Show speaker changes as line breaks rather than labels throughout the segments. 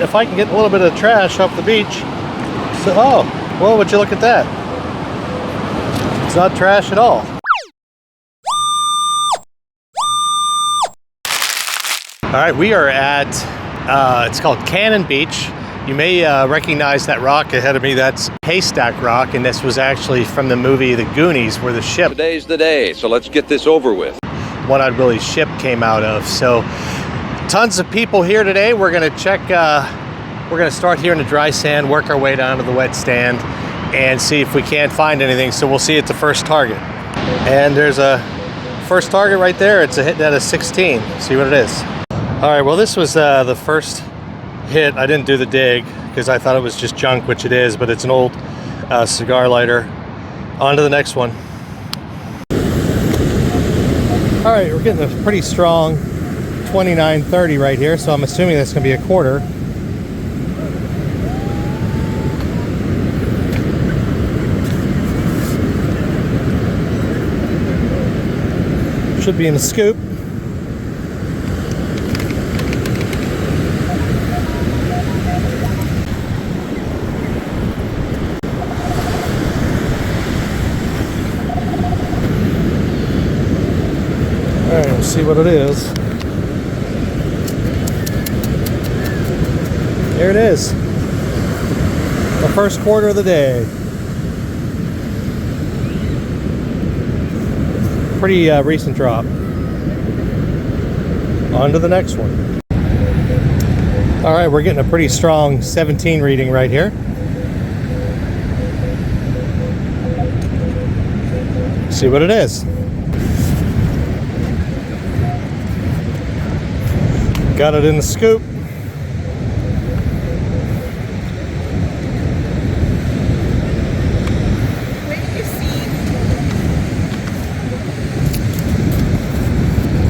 If I can get a little bit of trash off the beach. So, oh, well, would you look at that? It's not trash at all. All right, we are at, it's called Cannon Beach. You may recognize that rock ahead of me. That's Haystack Rock, and this was actually from the movie The Goonies, where the ship...
Today's the day, so let's get this over with.
One I'd really ship came out of. So tons of people here today. We're gonna check, we're gonna start here in the dry sand, work our way down to the wet stand, and see if we can't find anything. So we'll see at the first target. And there's a first target right there. It's a hit at a 16. See what it is. All right, well, this was the first hit. I didn't do the dig because I thought it was just junk, which it is, but it's an old cigar lighter. On to the next one. All right, we're getting a pretty strong 29.30 right here, so I'm assuming that's gonna be a quarter. Should be in the scoop. All right, we'll see what it is. There it is. The first quarter of the day. Pretty recent drop. On to the next one. All right, we're getting a pretty strong 17 reading right here. See what it is. Got it in the scoop.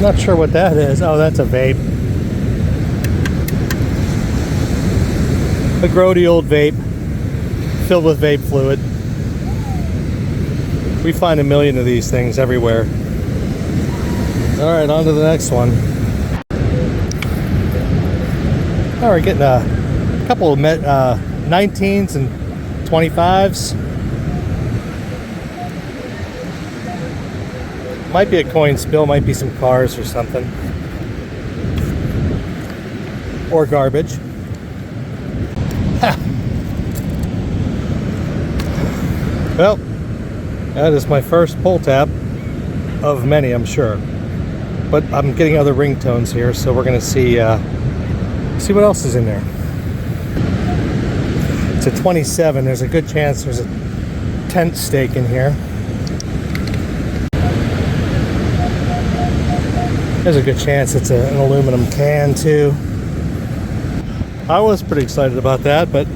Not sure what that is. Oh, that's a vape. A grody old vape filled with vape fluid. We find a million of these things everywhere. All right, on to the next one. All right, getting a couple of 19s and 25s. Might be a coin spill, might be some cars or something. Or garbage. Ha. Well, that is my first pull tap of many, I'm sure. But I'm getting other ringtones here, so we're gonna see what else is in there. It's a 27. There's a good chance there's a tent stake in here. There's a good chance it's an aluminum can too. I was pretty excited about that, but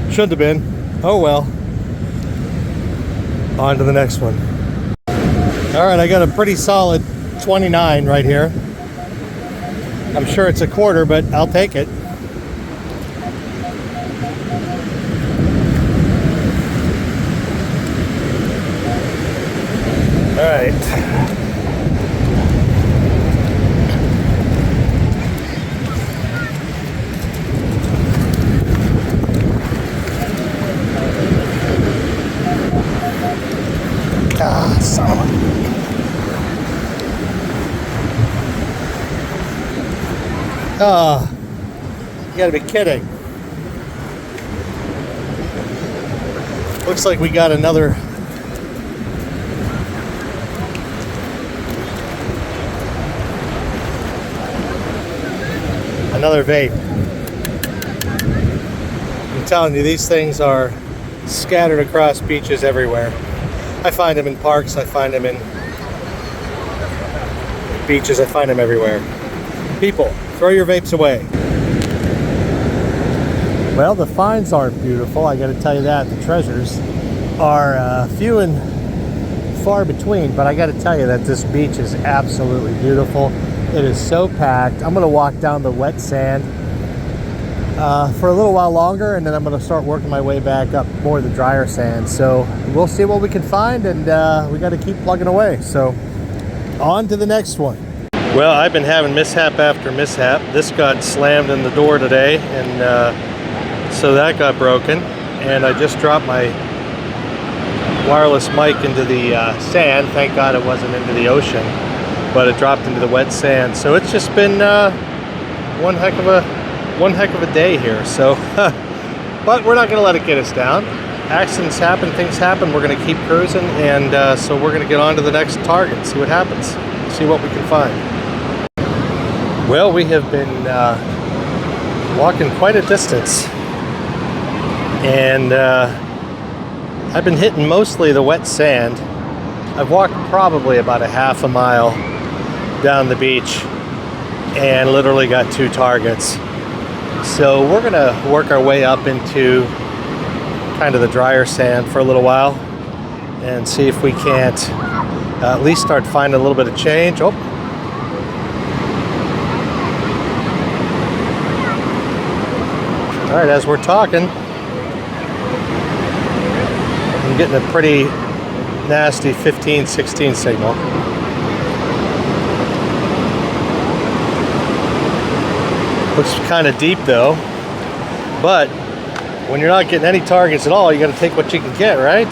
shouldn't have been. Oh well. On to the next one. All right, I got a pretty solid 29 right here. I'm sure it's a quarter, but I'll take it. All right. Ah, son of a... Oh, you gotta be kidding. Looks like we got another vape. I'm telling you, these things are scattered across beaches everywhere. I find them in parks, I find them in beaches, I find them everywhere. People, throw your vapes away. Well, the finds aren't beautiful, I gotta tell you that. The treasures are few and far between, but I gotta tell you that this beach is absolutely beautiful. It is so packed. I'm gonna walk down the wet sand for a little while longer, and then I'm going to start working my way back up more of the drier sand. So we'll see what we can find, and we got to keep plugging away. So on to the next one. Well, I've been having mishap after mishap. This got slammed in the door today, and so that got broken. And I just dropped my wireless mic into the sand. Thank God it wasn't into the ocean, but it dropped into the wet sand. So it's just been one heck of a day here. So, but we're not going to let it get us down. Accidents happen, things happen. We're going to keep cruising, and so we're going to get on to the next target and see what happens. See what we can find. Well, we have been walking quite a distance, and I've been hitting mostly the wet sand. I've walked probably about a half a mile down the beach and literally got 2 targets. So we're gonna work our way up into kind of the drier sand for a little while and see if we can't at least start finding a little bit of change. Oh. All right, as we're talking, I'm getting a pretty nasty 15-16 signal. Looks kind of deep though, but when you're not getting any targets at all, you got to take what you can get, right?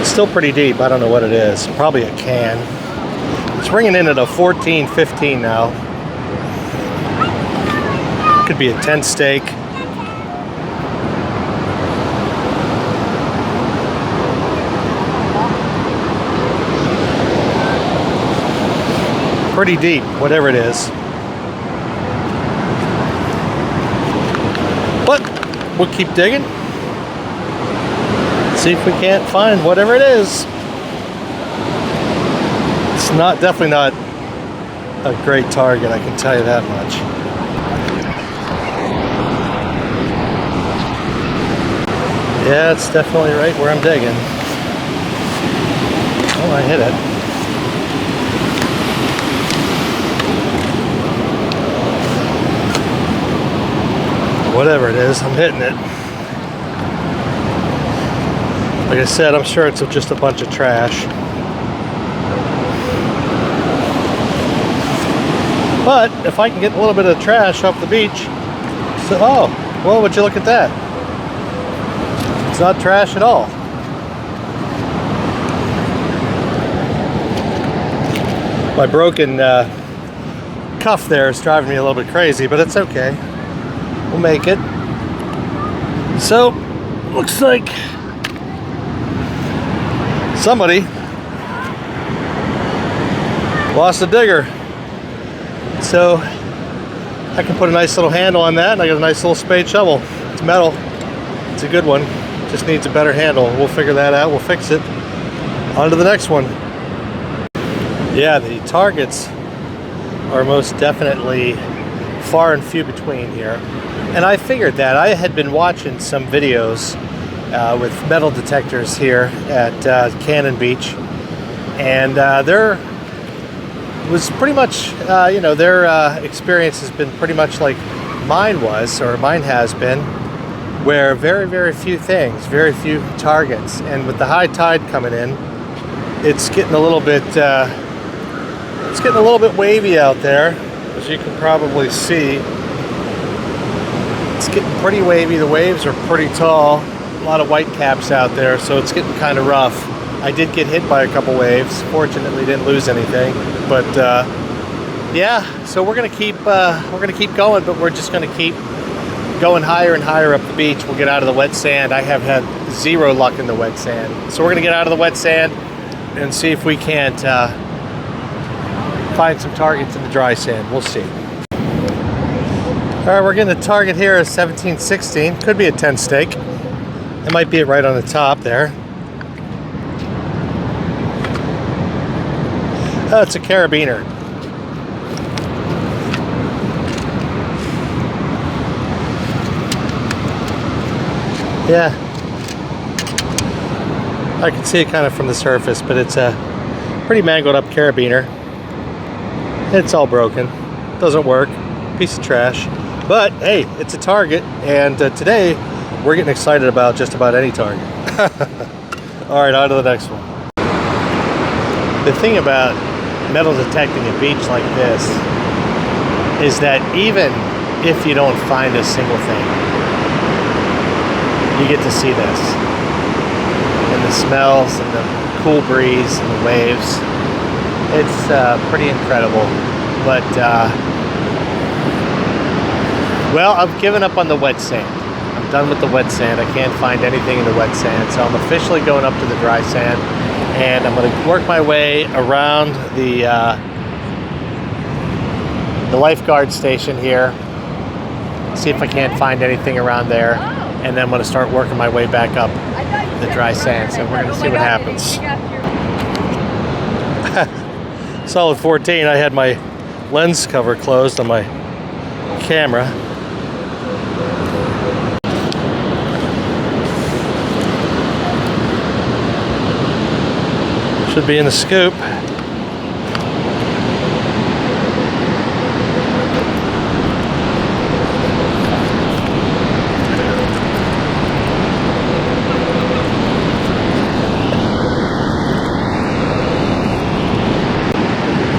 Still pretty deep. I don't know what it is. Probably a can. It's ringing in at a 14-15 now. Could be a tent stake. Pretty deep, whatever it is. But we'll keep digging. See if we can't find whatever it is. It's definitely not a great target, I can tell you that much. Yeah, it's definitely right where I'm digging. Oh, I hit it. Whatever it is, I'm hitting it. Like I said, I'm sure it's just a bunch of trash. But if I can get a little bit of trash off the beach, so, oh, well, would you look at that? It's not trash at all. My broken cuff there is driving me a little bit crazy, but it's okay. We'll make it. So, looks like somebody lost a digger. So I can put a nice little handle on that, and I got a nice little spade shovel. It's metal. It's a good one. Just needs a better handle. We'll figure that out. We'll fix it. On to the next one. Yeah, the targets are most definitely far and few between here. And I figured that. I had been watching some videos with metal detectors here at Cannon Beach, and there was pretty much, their experience has been pretty much like mine was, or mine has been, where very, very few things, very few targets, and with the high tide coming in, it's getting a little bit, wavy out there, as you can probably see. It's getting pretty wavy. The waves are pretty tall. A lot of white caps out there, so it's getting kind of rough. I did get hit by a couple waves. Fortunately, didn't lose anything. But yeah, so we're gonna keep going, but we're just gonna keep going higher and higher up the beach. We'll get out of the wet sand. I have had zero luck in the wet sand, so we're gonna get out of the wet sand and see if we can't find some targets in the dry sand. We'll see. All right, we're getting a target here at 17-16. Could be a 10 stake. It might be it right on the top there. Oh, it's a carabiner. Yeah. I can see it kind of from the surface, but it's a pretty mangled up carabiner. It's all broken. Doesn't work. piece of trash. But hey, it's a target, and today we're getting excited about just about any target. All right, on to the next one. The thing about metal detecting a beach like this is that even if you don't find a single thing, you get to see this. And the smells and the cool breeze and the waves. It's pretty incredible. But, well, I've given up on the wet sand. I'm done with the wet sand. I can't find anything in the wet sand. So I'm officially going up to the dry sand. And I'm going to work my way around the lifeguard station here. See if I can't find anything around there. And then I'm going to start working my way back up the dry sand. So we're going to see what happens. Solid 14. I had my lens cover closed on my camera. Should be in the scoop.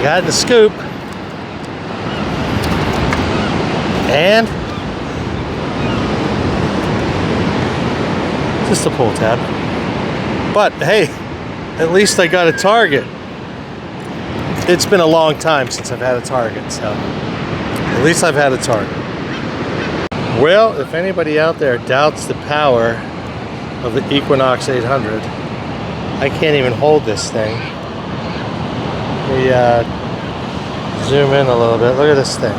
Got the scoop. And just a pull tab. But hey, at least I got a target. It's been a long time since I've had a target, so at least I've had a target. Well, if anybody out there doubts the power of the Equinox 800, I can't even hold this thing. We zoom in a little bit. Look at this thing.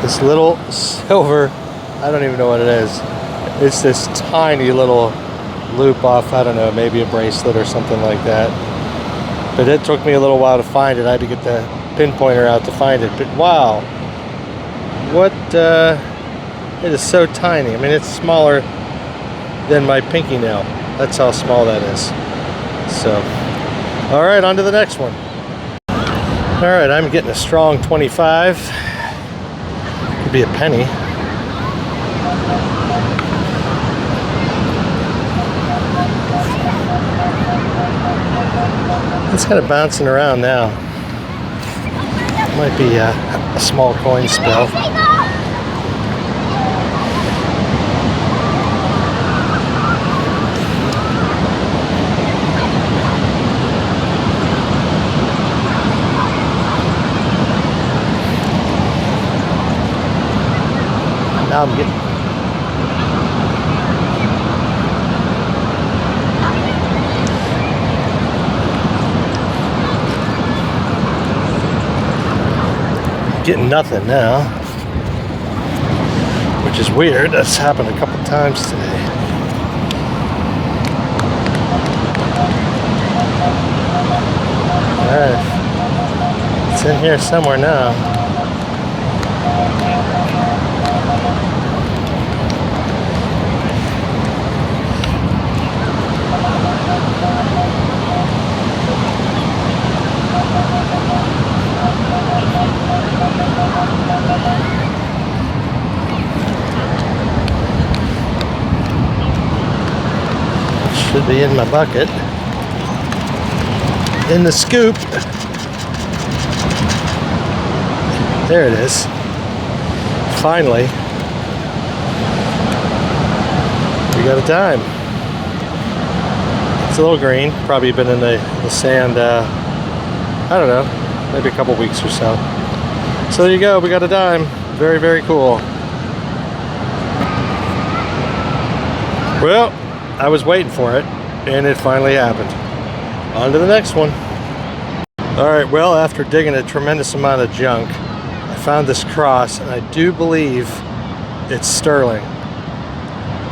This little silver, I don't even know what it is. It's this tiny little loop off, I don't know, maybe a bracelet or something like that. But it took me a little while to find it. I had to get the pinpointer out to find it. But wow, what, it is so tiny. I mean, it's smaller than my pinky nail. That's how small that is. So, all right, on to the next one. All right, I'm getting a strong 25. Could be a penny. It's kind of bouncing around now. Might be a small coin spill. Now I'm getting nothing now, which is weird. That's happened a couple times today. All right, it's in here somewhere now. Should be in my bucket. In the scoop. There it is. Finally. We got a dime. It's a little green. Probably been in the sand, I don't know, maybe a couple weeks or so. So there you go. We got a dime. Very, very cool. Well, I was waiting for it, and it finally happened. On to the next one. All right, well, after digging a tremendous amount of junk, I found this cross, and I do believe it's sterling.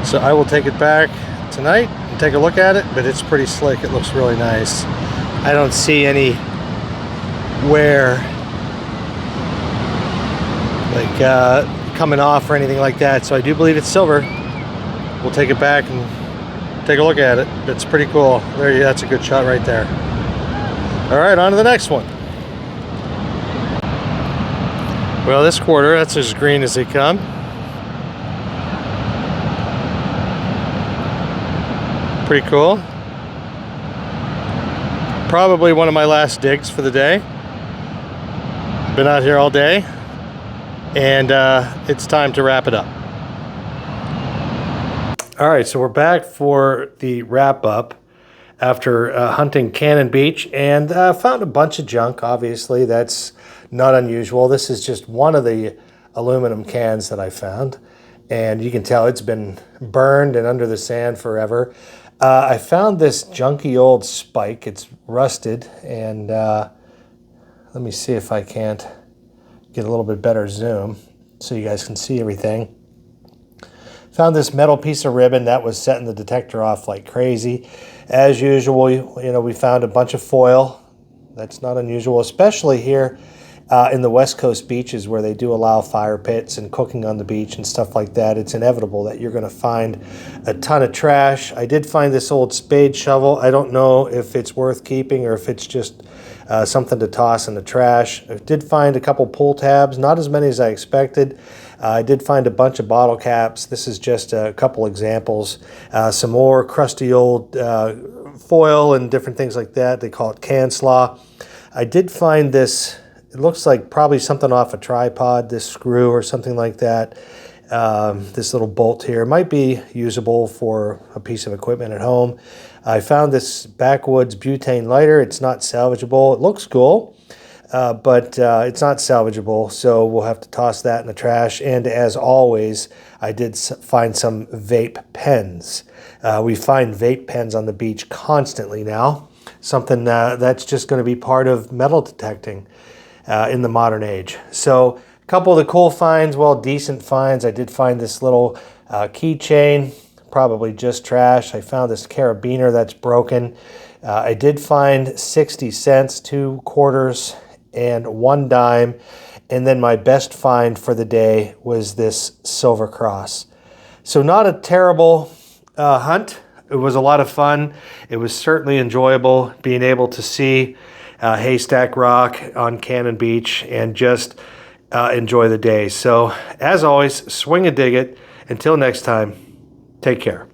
So I will take it back tonight and take a look at it, but it's pretty slick. It looks really nice. I don't see any wear, like coming off or anything like that, so I do believe it's silver. We'll take it back and take a look at it. It's pretty cool. There, that's a good shot right there. All right, on to the next one. Well, this quarter, that's as green as they come. Pretty cool. Probably one of my last digs for the day. Been out here all day, and it's time to wrap it up. All right, so we're back for the wrap up after hunting Cannon Beach, and found a bunch of junk. Obviously, that's not unusual. This is just one of the aluminum cans that I found, and you can tell it's been burned and under the sand forever. I found this junky old spike. It's rusted, and let me see if I can't get a little bit better zoom so you guys can see everything. Found this metal piece of ribbon that was setting the detector off like crazy. As usual, you know, we found a bunch of foil. That's not unusual, especially here in the West Coast beaches where they do allow fire pits and cooking on the beach and stuff like that. It's inevitable that you're going to find a ton of trash. I did find this old spade shovel. I don't know if it's worth keeping or if it's just something to toss in the trash. I did find a couple pull tabs, not as many as I expected. I did find a bunch of bottle caps. This is just a couple examples. Some more crusty old foil and different things like that. They call it can slaw. I did find this, it looks like probably something off a tripod, this screw or something like that. This little bolt here might be usable for a piece of equipment at home. I found this backwoods butane lighter. It's not salvageable. It looks cool, but it's not salvageable, so we'll have to toss that in the trash. And as always, I did find some vape pens. We find vape pens on the beach constantly now, something that's just going to be part of metal detecting in the modern age. So a couple of the cool finds, well, decent finds. I did find this little keychain, probably just trash. I found this carabiner that's broken. I did find 60 cents, 2 quarters, and 1 dime. And then my best find for the day was this silver cross. So not a terrible hunt. It was a lot of fun. It was certainly enjoyable being able to see Haystack Rock on Cannon Beach and just enjoy the day. So as always, swing and dig it. Until next time, take care.